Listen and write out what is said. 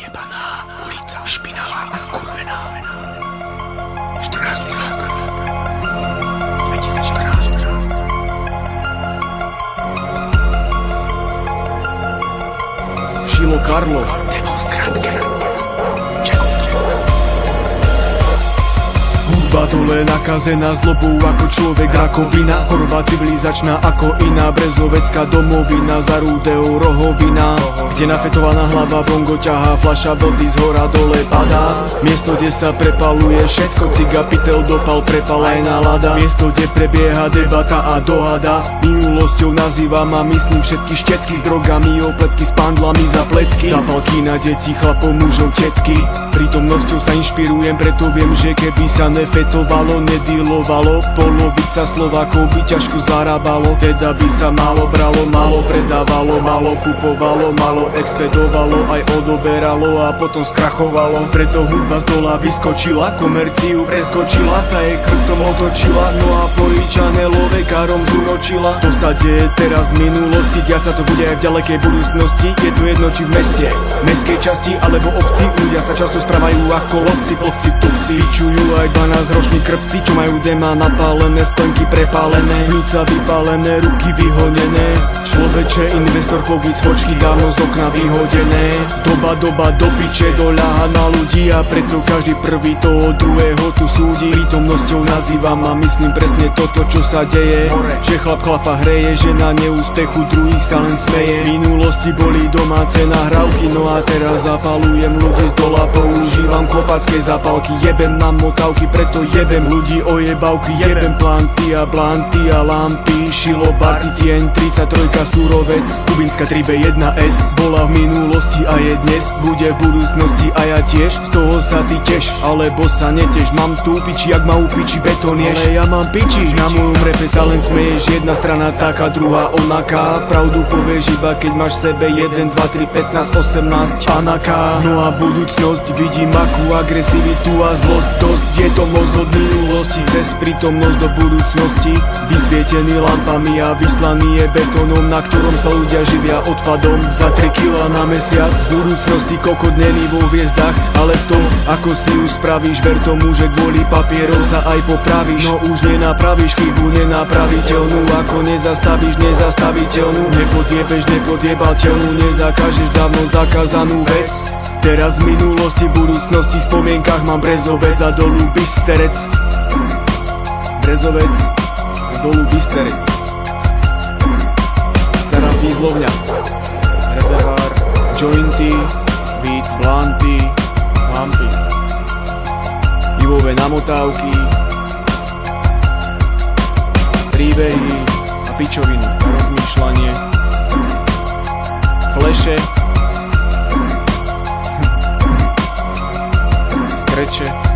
Jebaná ulica, špinavá a skurvená. 14. rok 2014. Šilo Karlo. Demo v skratke. Hudba dole nakazená zlobou ako človek rakovina. Choroba civilizačná ako iná, brezovecká domovina, za Rúdeho rohovina, kde nafetovaná hlava bongo ťahá, fľaša vody z hora dole padá. Miesto, kde sa prepaluje všetko, ciga, pytel, dopal, prepalená lada. Miesto, kde prebieha debata a dohada. Minulosťou nazývam a myslím všetky štetky s drogami, opletky s pandlami, zapletky, zapalky na deti, chlapov, mužov, tetky. Prítomnosťou sa inšpirujem, preto viem, že keby sa nefetovalo, nedílovalo, polovica Slovákov by ťažko zarábalo. Teda by sa málo bralo, málo predávalo, málo kupovalo, málo expedovalo, aj odoberalo a potom skrachovalo. Preto hudba z dola vyskočila, komerciu preskočila, sa jej krtom otočila, no a poličané lovekarom zúročila. To sa deje teraz v minulosti, diať sa to bude aj v ďalekej budúcnosti. Je to jedno či v meste, mestskej časti alebo obci, ľudia sa často správajú ako lovci, plovci, tupci. Vyčujú aj 12-roční krpci, čo majú dema napálené, stonky prepálené, ľudca vypálené, ruky vyhonené. Človeče, investor, pobyt, svočky dávno z okna vyhodené. Doba do piče doľaha na ľudí a preto každý prvý toho druhého tu súdi. Prítomnosťou nazývam a myslím presne toto, čo sa deje. Že chlap chlapa hreje, že na neúspechu druhých sa len smeje. V minulosti boli domáce nahrávky, no a teraz zapalujem ľudí z dola, používam kopacké zapalky. Jebem na motávky, preto jebem ľudí o jebavky. Jebem planty a blanty a lampy, šilo, barty, tieň, 33 surovec, Kubínska 3B1S. Bola v minulosti a je dnes, bude v budúcnosti a ja tiež. Z toho sa ty teš, alebo sa netež. Mám tu piči, jak ma upiči betón ješ. Ale ja mám piči, na mojom repe sa len smeješ. Jedna strana taká, druhá onaká. Pravdu povieš iba keď máš sebe 1, 2, 3, 15, 18 anaká. No a budúcnosť vidím akú agresivitu a zlosť. Dosť je to moc od minulosti, cez prítomnosť do budúcnosti. Vysvietený lampami a vyslaný je betónom, na ktorom sa ľudia živia odpadom. Za 3 kila na mesiac, v budúcnosti kokot není vo hviezdach, ale v tom, ako si ju spravíš, ver tomu, že kvôli papierov sa aj popravíš. No už nenapravíš chybu nenapraviteľnú, ako nezastavíš nezastaviteľnú. Nepodjebeš nepodjebateľnú, nezakážeš dávno zakázanú vec. Teraz v minulosti, v budúcnosti, v spomienkach mám Brezovec a dolu Bysterec. Brezovec a dolu Bysterec. Stará fízlovňa, rezervár, jointy, beat, blanty, lampy, pivové namotávky, príbehy a pičoviny, rozmýšľanie, fleše, skreče.